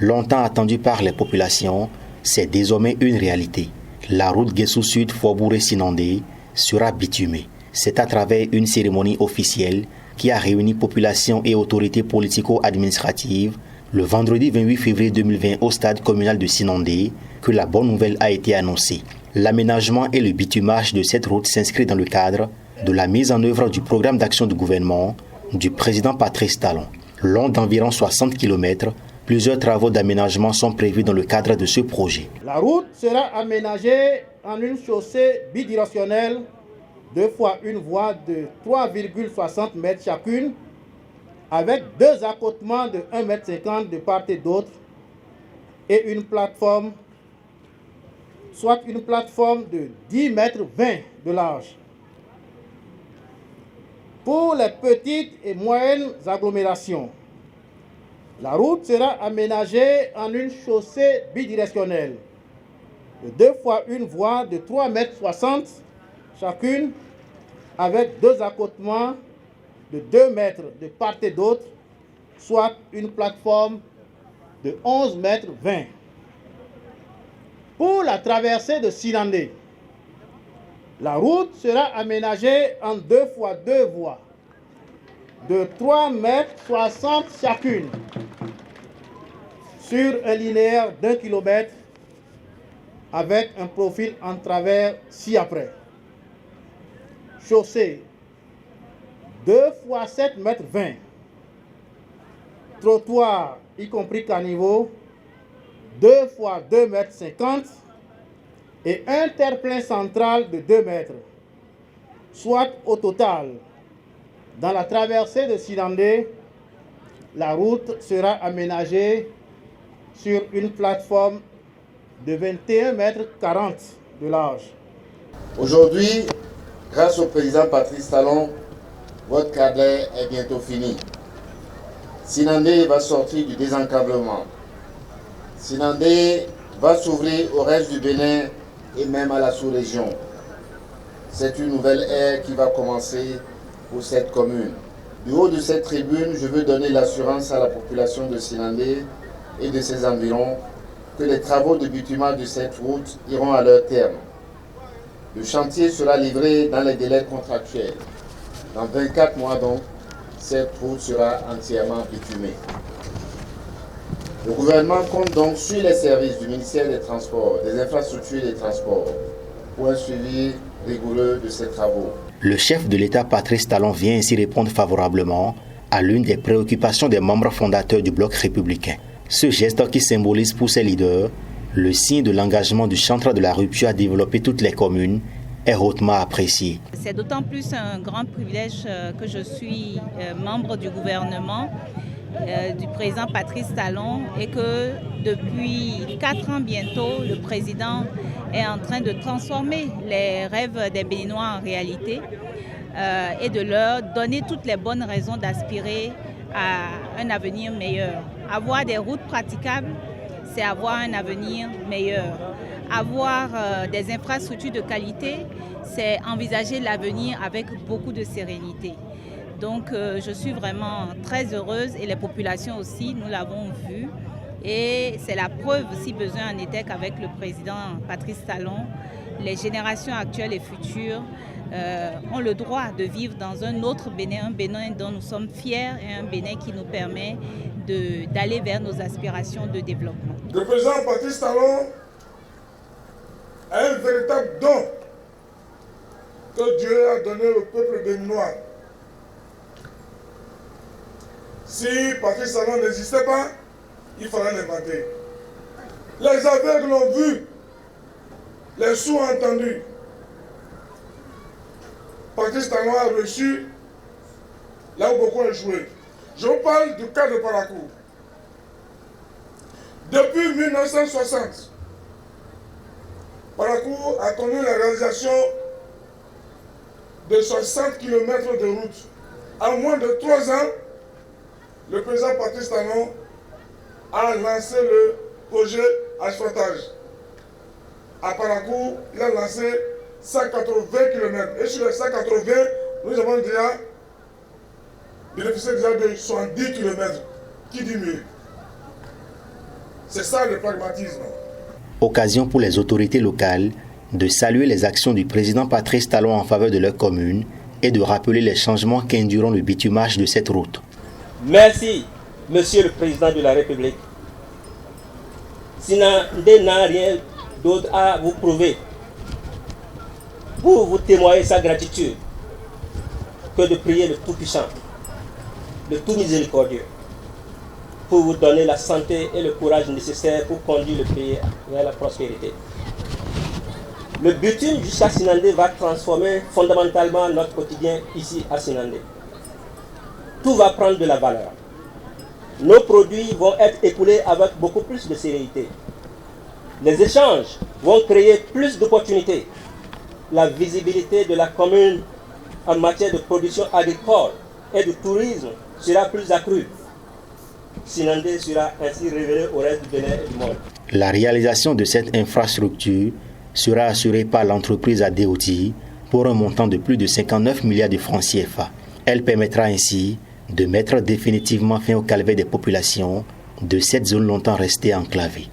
Longtemps attendu par les populations, c'est désormais une réalité. La route Guessou Sud Faubourg-Sinandé sera bitumée. C'est à travers une cérémonie officielle qui a réuni population et autorités politico-administratives le vendredi 28 février 2020 au stade communal de Sinandé que la bonne nouvelle a été annoncée. L'aménagement et le bitumage de cette route s'inscrit dans le cadre de la mise en œuvre du programme d'action du gouvernement du président Patrice Talon. Long d'environ 60 km, plusieurs travaux d'aménagement sont prévus dans le cadre de ce projet. La route sera aménagée en une chaussée bidirectionnelle, 2 fois une voie de 3,60 mètres chacune, avec 2 accotements de 1,50 m de part et d'autre, et une plateforme, soit une plateforme de 10,20 m de large. Pour les petites et moyennes agglomérations, la route sera aménagée en une chaussée bidirectionnelle de 2 fois une voie de 3,60 m chacune, avec 2 accotements de 2 mètres de part et d'autre, soit une plateforme de 11,20 m. Pour la traversée de Sinandé, la route sera aménagée en 2 fois 2 voies de 3,60 m chacune sur un linéaire d'1 km avec un profil en travers ci-après. Chaussée 2 fois 7,20 m. Trottoir, y compris caniveau, 2 fois 2,50 m et un terre-plein central de 2 mètres. Soit au total, dans la traversée de Sinandé, la route sera aménagée sur une plateforme de 21,40 m de large. Aujourd'hui, grâce au président Patrice Talon, votre cadre est bientôt fini. Sinandé va sortir du désenclavement. Sinandé va s'ouvrir au reste du Bénin et même à la sous-région. C'est une nouvelle ère qui va commencer pour cette commune. Du haut de cette tribune, je veux donner l'assurance à la population de Sinandé et de ses environs que les travaux de bitumage de cette route iront à leur terme. Le chantier sera livré dans les délais contractuels. Dans 24 mois donc, cette route sera entièrement bitumée. Le gouvernement compte donc sur les services du ministère des Transports, des Infrastructures et des Transports pour un suivi rigoureux de ces travaux. Le chef de l'État Patrice Talon vient ainsi répondre favorablement à l'une des préoccupations des membres fondateurs du bloc républicain. Ce geste qui symbolise pour ses leaders le signe de l'engagement du chantre de la rupture à développer toutes les communes est hautement apprécié. C'est d'autant plus un grand privilège que je suis membre du gouvernement du président Patrice Talon et que depuis 4 ans bientôt, le président est en train de transformer les rêves des Béninois en réalité et de leur donner toutes les bonnes raisons d'aspirer à un avenir meilleur. Avoir des routes praticables, c'est avoir un avenir meilleur. Avoir des infrastructures de qualité, c'est envisager l'avenir avec beaucoup de sérénité. Donc je suis vraiment très heureuse et les populations aussi, nous l'avons vu. Et c'est la preuve, si besoin en était, qu'avec le président Patrice Talon, les générations actuelles et futures ont le droit de vivre dans un autre Bénin, un Bénin dont nous sommes fiers et un Bénin qui nous permet d'aller vers nos aspirations de développement. Le président Patrice Talon a un véritable don que Dieu a donné au peuple béninois. Si Patrice Talon n'existait pas, il fallait l'inventer. Les aveugles l'ont vu, les sourds ont entendu. Patrice Talon a reçu là où beaucoup ont joué. Je vous parle du cas de Parakou. Depuis 1960, Parakou a connu la réalisation de 60 km de route. En moins de 3 ans, le président Patrice Talon a lancé le projet asphaltage. À Parakou, il a lancé 180 km. Et sur les 180, nous avons déjà bénéficié déjà de 70 km. Qui dit mieux? C'est ça le pragmatisme. Occasion pour les autorités locales de saluer les actions du président Patrice Talon en faveur de leur commune et de rappeler les changements qu'induiront le bitumage de cette route. Merci, Monsieur le Président de la République. Sinandé n'a rien d'autre à vous prouver pour vous témoigner sa gratitude que de prier le Tout-Puissant, le Tout-Miséricordieux, pour vous donner la santé et le courage nécessaires pour conduire le pays vers la prospérité. Le bitume jusqu'à Sinandé va transformer fondamentalement notre quotidien ici à Sinandé. Tout va prendre de la valeur. Nos produits vont être écoulés avec beaucoup plus de sérénité. Les échanges vont créer plus d'opportunités. La visibilité de la commune en matière de production agricole et de tourisme sera plus accrue. Sinandé sera ainsi révélé au reste du Bénin et du monde. La réalisation de cette infrastructure sera assurée par l'entreprise Adéoti pour un montant de plus de 59 milliards de francs CFA. Elle permettra ainsi de mettre définitivement fin au calvaire des populations de cette zone longtemps restée enclavée.